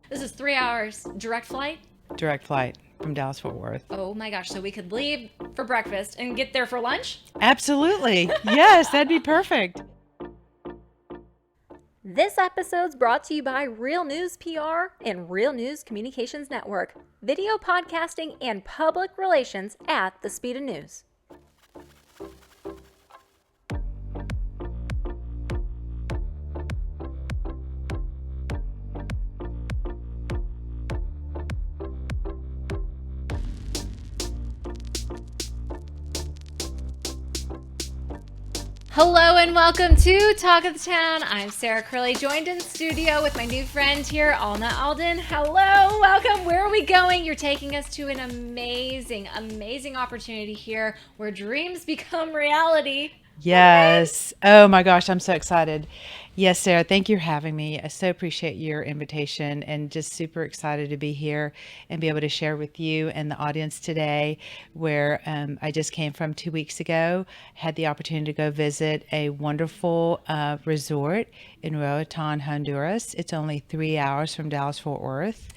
This is 3 hours direct flight. Direct flight from Dallas Fort Worth. Oh my gosh, so we could leave for breakfast and get there for lunch? Absolutely. Yes, that'd be perfect. This episode's brought to you by Real News PR and Real News Communications Network, video podcasting and public relations at the speed of news. Hello and welcome to Talk of the Town. I'm Sarah Crilley, joined in studio with my new friend here, Alma Alden. Hello, welcome. Where are we going? You're taking us to an amazing, amazing opportunity here where dreams become reality. Yes. Oh my gosh, I'm so excited. Yes, Sarah, thank you for having me. I so appreciate your invitation and just super excited to be here and be able to share with you and the audience today where I just came from 2 weeks ago. Had the opportunity to go visit a wonderful resort in Roatán, Honduras. It's only 3 hours from Dallas Fort Worth.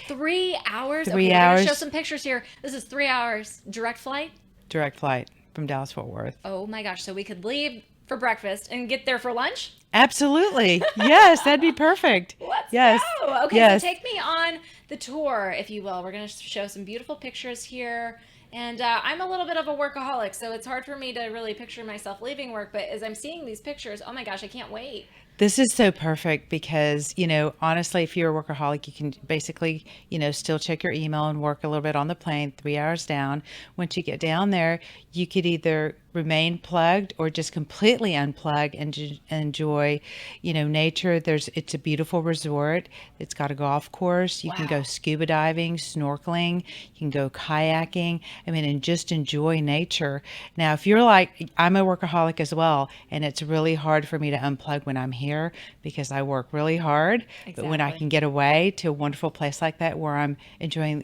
3 hours? Three Okay, we're going to show hours some pictures here. This is 3 hours direct flight. direct flight from Dallas Fort Worth. Oh my gosh, so we could leave for breakfast and get there for lunch? Absolutely. Yes, that'd be perfect. Let's Yes. go. Okay, Yes. so take me on the tour, if you will. We're going to show some beautiful pictures here. And I'm a little bit of a workaholic, so it's hard for me to really picture myself leaving work. But as I'm seeing these pictures, oh my gosh, I can't wait. This is so perfect because, honestly, if you're a workaholic, you can basically, still check your email and work a little bit on the plane, 3 hours down. Once you get down there, you could either remain plugged or just completely unplug and enjoy, nature. It's a beautiful resort. It's got a golf course. You can go Wow. scuba diving, snorkeling. You can go kayaking. I mean, and just enjoy nature. Now, if you're like, I'm a workaholic as well, and it's really hard for me to unplug when I'm here because I work really hard. But when I Exactly. can get away to a wonderful place like that where I'm enjoying,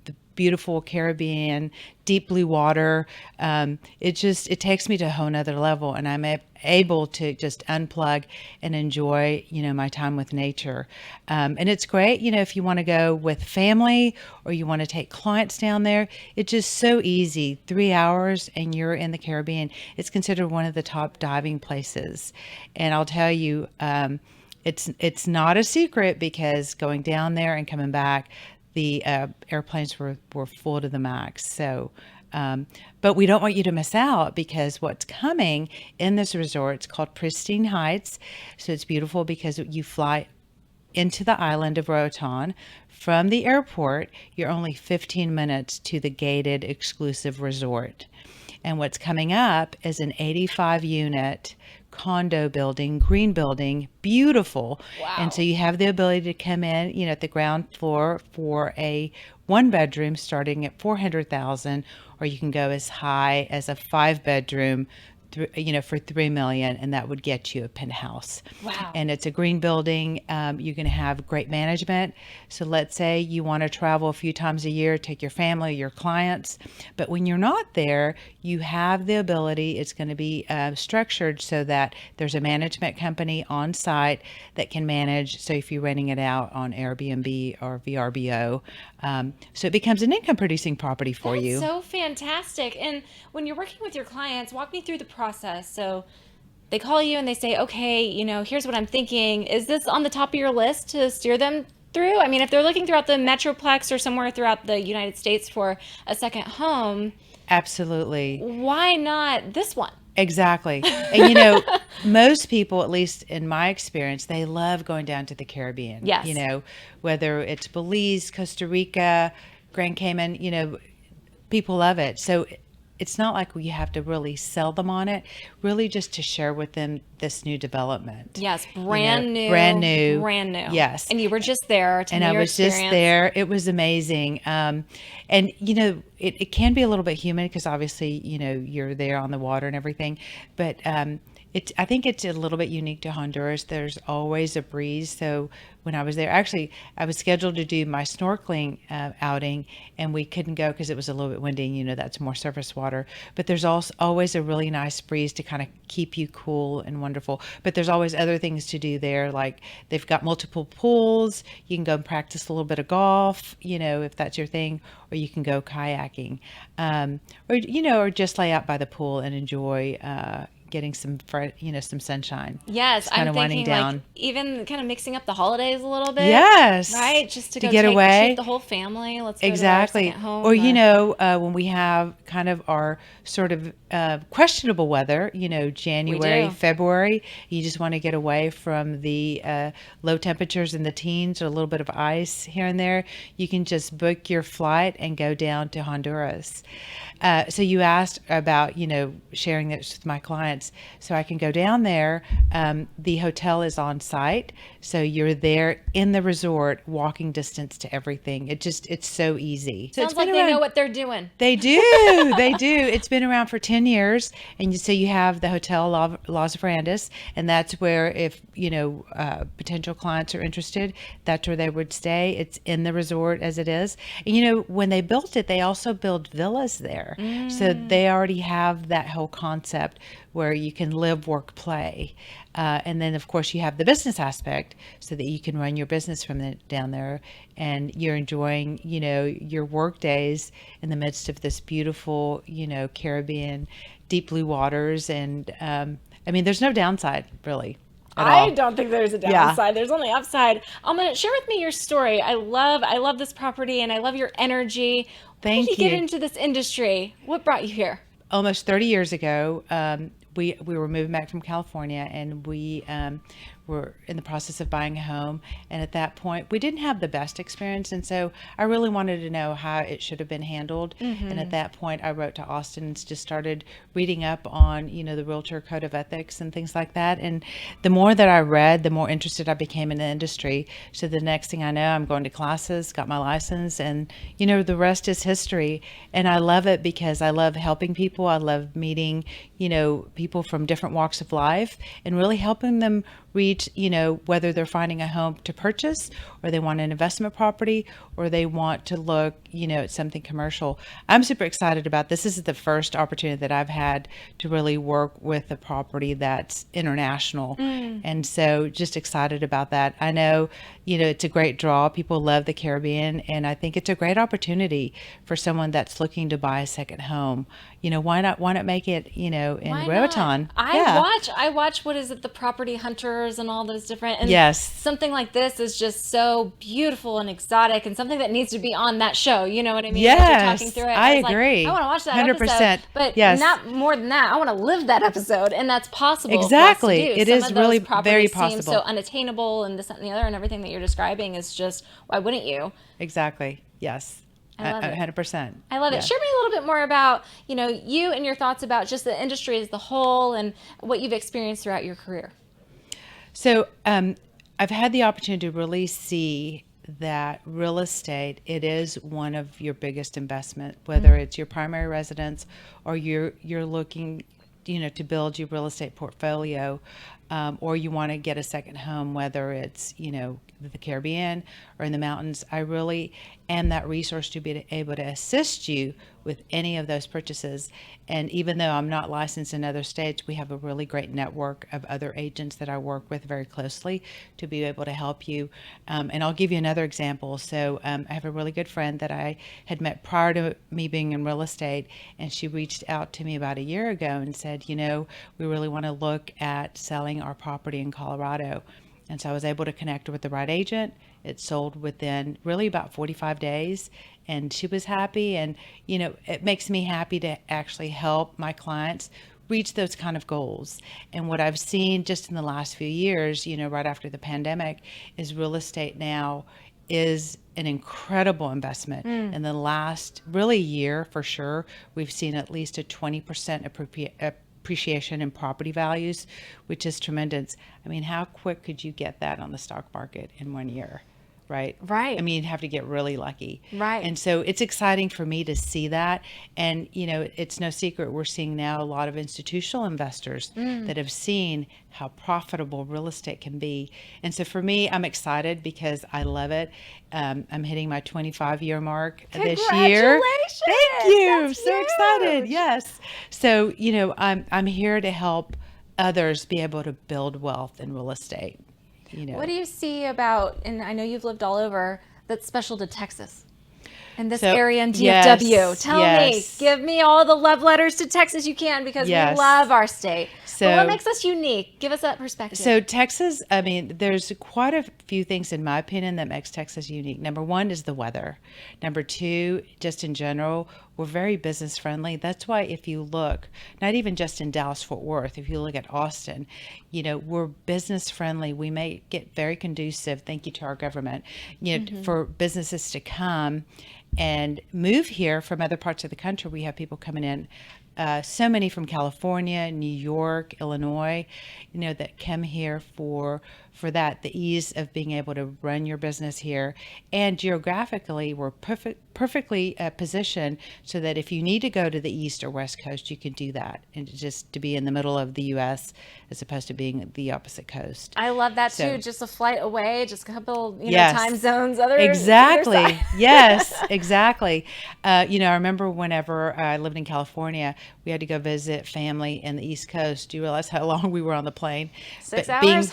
the beautiful Caribbean, deep blue water, it takes me to a whole nother level, and I'm able to just unplug and enjoy, my time with nature. And it's great, if you want to go with family or you want to take clients down there. It's just so easy. 3 hours and you're in the Caribbean. It's considered one of the top diving places. And I'll tell you, it's not a secret because going down there and coming back, the airplanes were full to the max. So, but we don't want you to miss out because what's coming in this resort, it's called Pristine Heights. So it's beautiful because you fly into the island of Roatán. From the airport, you're only 15 minutes to the gated exclusive resort. And what's coming up is an 85 unit condo building, green building, beautiful. And so Wow. you have the ability to come in, at the ground floor for a one bedroom starting at 400,000, or you can go as high as a five bedroom for 3 million, and that would get you a penthouse. Wow. And it's a green building. You're going to have great management. So let's say you want to travel a few times a year, take your family, your clients. But when you're not there, you have the ability. It's going to be structured so that there's a management company on site that can manage. So if you're renting it out on Airbnb or VRBO, so it becomes an income producing property for That's you. so fantastic. And when you're working with your clients, walk me through the process. So they call you and they say, okay, here's what I'm thinking. Is this on the top of your list to steer them through? I mean, if they're looking throughout the Metroplex or somewhere throughout the United States for a second home, Absolutely. why not this one? Exactly. And most people, at least in my experience, they love going down to the Caribbean, Yes. whether it's Belize, Costa Rica, Grand Cayman, people love it. So it's not like we have to really sell them on it, really just to share with them this new development. Yes, brand new, Brand new. brand new. Yes. And you were just there. Tell And me I your was just experience. there. It was amazing. And it can be a little bit humid because obviously, you're there on the water and everything. But I think it's a little bit unique to Honduras. There's always a breeze. So when I was there, actually, I was scheduled to do my snorkeling outing, and we couldn't go because it was a little bit windy. You know, that's more surface water. But there's also always a really nice breeze to kind of keep you cool and wonderful. But there's always other things to do there. Like they've got multiple pools. You can go and practice a little bit of golf, you know, if that's your thing, or you can go kayaking, or, you know, or just lay out by the pool and enjoy getting some some sunshine. Yes, It's kind I'm of winding thinking like down. even kind of mixing up the holidays a little bit. Yes, Right? Just to to go get away. treat the whole family. Let's go to our Exactly. second home. Or, you know, when we have kind of our sort of questionable weather, you know, January, do. February, you just want to get away from the low temperatures in the teens or a little bit of ice here and there. You can just book your flight and go down to Honduras. So you asked about, you know, sharing this with my clients. So I can go down there. The hotel is on site. So you're there in the resort, walking distance to everything. It's so easy. So Sounds it's like been they around- know what they're doing. They do. They do. It's been around for 10 years. And so you have the Hotel Las Verandas, and that's where if, you know, potential clients are interested, that's where they would stay. It's in the resort as it is. And, you know, when they built it, they also built villas there. So they already have that whole concept where you can live, work, play. And then, of course, you have the business aspect so that you can run your business from down there, and you're enjoying, you know, your work days in the midst of this beautiful, you know, Caribbean, deep blue waters. And I mean, there's no downside really at all. I don't think there's a Yeah. downside. There's only upside. Share with me your story. I love this property and I love your energy. When Thank did you get you. into this industry? What brought you here? Almost 30 years ago, we were moving back from California, and we were in the process of buying a home. And at that point, we didn't have the best experience, and so I really wanted to know how it should have been handled. And at that point, I wrote to Austin and just started reading up on, you know, the Realtor Code of Ethics and things like that. And the more that I read, the more interested I became in the industry. So the next thing I know, I'm going to classes, got my license, and, you know, the rest is history. And I love it because I love helping people. I love meeting, you know, people from different walks of life and really helping them reach, you know, whether they're finding a home to purchase, or they want an investment property, or they want to look, you know, at something commercial. I'm super excited about this. This is the first opportunity that I've had to really work with a property that's international. And so just excited about that. I know, you know, it's a great draw. People love the Caribbean, and I think it's a great opportunity for someone that's looking to buy a second home. You know, why not make it, you know, in Why Roatán? not? Yeah. I watch what is it, the Property Hunters and all those different, and Yes. something like this is just so beautiful and exotic and something that needs to be on that show. You know what I mean? As you're Yes, talking through it. I was like, agree. I want to watch that 100%. episode, but Yes. not more than that. I want to live that episode, and that's possible. for us to Exactly. do. It Some is of those really properties very seem possible. so unattainable, and this that, and the other, and everything that you're describing is just, why wouldn't you? Exactly. Yes. I love it. 100%. I love it. Share me a little bit more about, you know, you and your thoughts about just the industry as the whole and what you've experienced throughout your career. So I've had the opportunity to really see that real estate, it is one of your biggest investment, whether it's your primary residence or you're looking, you know, to build your real estate portfolio, or you want to get a second home, whether it's, you know, the Caribbean or in the mountains. I really am that resource to be able to assist you with any of those purchases. And even though I'm not licensed in other states, we have a really great network of other agents that I work with very closely to be able to help you. And I'll give you another example. So I have a really good friend that I had met prior to me being in real estate, and she reached out to me about a year ago and said, you know, we really want to look at selling our property in Colorado. And so I was able to connect her with the right agent. It sold within really about 45 days, and she was happy. And, you know, it makes me happy to actually help my clients reach those kind of goals. And what I've seen just in the last few years, you know, right after the pandemic, is real estate now is an incredible investment. In the last really year, for sure, we've seen at least a 20% appreciation in property values, which is tremendous. I mean, how quick could you get that on the stock market in 1 year? right? Right. I mean, you'd have to get really lucky. Right. And so it's exciting for me to see that. And, it's no secret we're seeing now a lot of institutional investors that have seen how profitable real estate can be. And so for me, I'm excited because I love it. I'm hitting my 25-year mark this year. Congratulations! Thank you. That's So excited. huge. Yes. So, I'm here to help others be able to build wealth in real estate. What do you see about, and I know you've lived all over, that's special to Texas and this area in DFW? Yes, Tell yes. me, give me all the love letters to Texas you can, because Yes. we love our state. So- but what makes us unique? Give us that perspective. So Texas, I mean, there's quite a few things in my opinion that makes Texas unique. Number one is the weather. Number two, just in general, we're very business friendly. That's why if you look, not even just in Dallas Fort Worth, if you look at Austin, we're business friendly. We make it very conducive, thank you to our government, for businesses to come and move here from other parts of the country. We have people coming in, so many from California, New York, Illinois, that come here for that, the ease of being able to run your business here. And geographically, we're perfectly positioned so that if you need to go to the East or West Coast, you can do that. And just to be in the middle of the U.S. as opposed to being the opposite coast. I love that So- too. Just a flight away, just a couple, Yes. time zones. Other Exactly. either side. Yes, exactly. I remember whenever I lived in California, we had to go visit family in the East Coast. Do you realize how long we were on the plane? 6 But hours?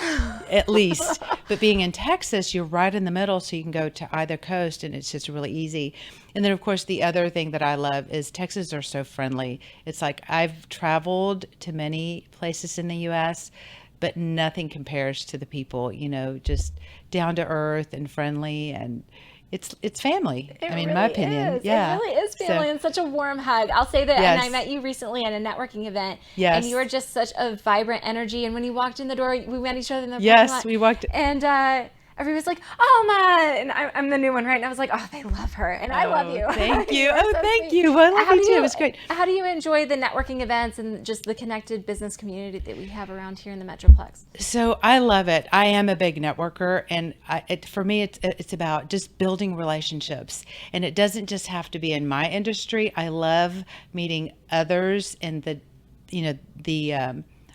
at least. But being in Texas, you're right in the middle, so you can go to either coast, and it's just really easy. And then, of course, the other thing that I love is Texas are so friendly. It's like I've traveled to many places in the U.S., but nothing compares to the people, just down to earth and friendly, and it's family. In my opinion. Is. Yeah. It really is family, and such a warm hug. I'll say that. Yes. And I met you recently at a networking event. Yes. And you were just such a vibrant energy. And when you walked in the door, we met each other in the Yes, parking lot. we walked- And everybody was like, Alma, and I'm the new one, right? And I was like, oh, they love her, and I love you. Thank you. You're Oh, so thank sweet. you. Well, I How love you do too. It was great. How do you enjoy the networking events and just the connected business community that we have around here in the Metroplex? So I love it. I am a big networker, and for me, it's about just building relationships, and it doesn't just have to be in my industry. I love meeting others in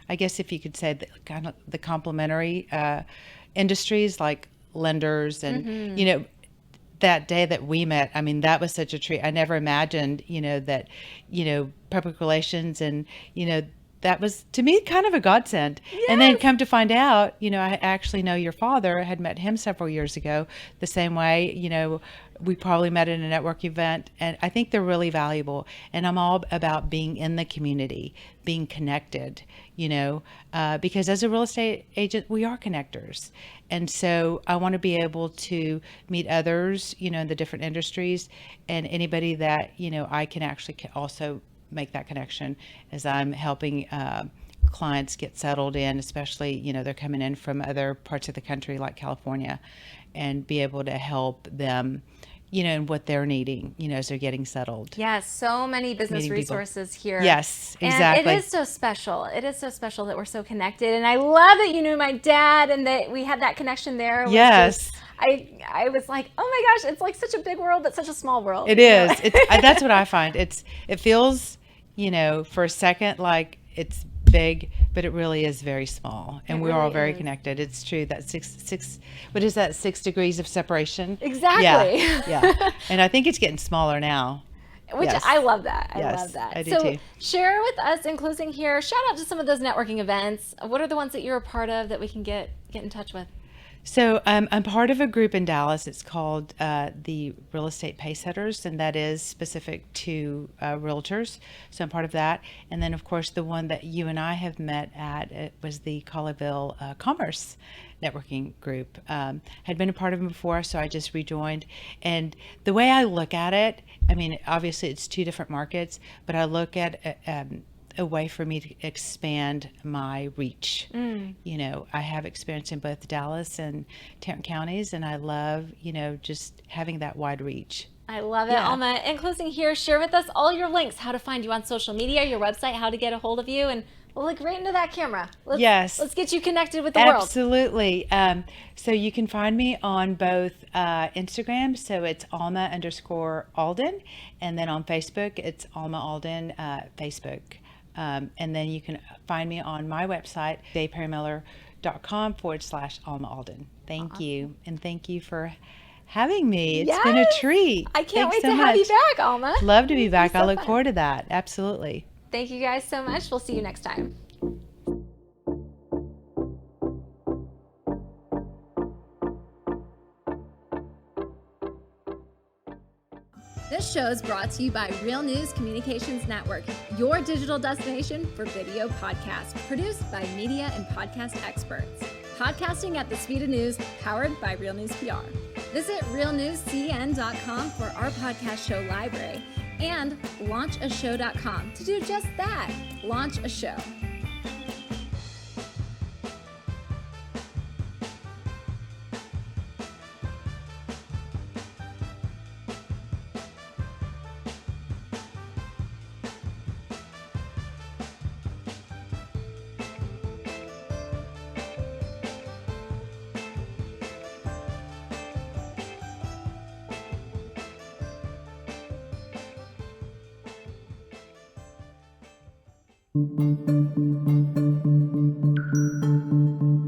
I guess if you could say the complementary industries like lenders and that day that we met, I mean, that was such a treat. I never imagined, that, public relations and, that was to me kind of a godsend. And then come to find out, I actually know your father. I had met him several years ago the same way, we probably met at a network event, and I think they're really valuable. And I'm all about being in the community, being connected, because as a real estate agent, we are connectors. And so I want to be able to meet others, in the different industries, and anybody that, I can actually also make that connection as I'm helping clients get settled in, especially, they're coming in from other parts of the country like California, and be able to help them, in what they're needing, as they're getting settled. Yes, so many business Meeting people. resources here. Yes, exactly. And it is so special. It is so special that we're so connected. And I love that you knew my dad and that we had that connection there. It was Yes. just- I was like, oh my gosh, it's like such a big world, but such a small world. It is. That's what I find. It feels, for a second like it's big, but it really is very small, and It we're all really very is. connected. It's true that six. What is that? 6 degrees of separation. Exactly. Yeah. And I think it's getting smaller now. Which Yes. I love that. I Yes, love that. I do so too. share with us in closing here, shout out to some of those networking events. What are the ones that you're a part of that we can get in touch with? So I'm part of a group in Dallas. It's called the Real Estate Pacesetters, and that is specific to realtors. So I'm part of that. And then, of course, the one that you and I have met at, it was the Colleyville Commerce networking group. Had been a part of them before, so I just rejoined. And the way I look at it, I mean, obviously it's two different markets, but I look at a way for me to expand my reach. I have experience in both Dallas and Tarrant counties, and I love, just having that wide reach. I love it. Yeah. Alma, in closing here, share with us all your links, how to find you on social media, your website, how to get a hold of you, and Well, look right into that camera. Yes. Let's get you connected with the world. Absolutely. So you can find me on both Instagram, so it's Alma_Alden, and then on Facebook, it's Alma Alden Facebook. And then you can find me on my website, dayperrymiller.com/Alma Alden. Thank you. And thank you for having me. It's been a Yes. treat. I can't Thanks wait so to have you much. back, Alma. Love to be back. so I look fun. forward to that. Absolutely. Thank you guys so much. We'll see you next time. This show is brought to you by Real News Communications Network, your digital destination for video podcasts, produced by media and podcast experts. Podcasting at the speed of news, powered by Real News PR. Visit realnewscn.com for our podcast show library and launchashow.com to do just that, launch a show. Thank you.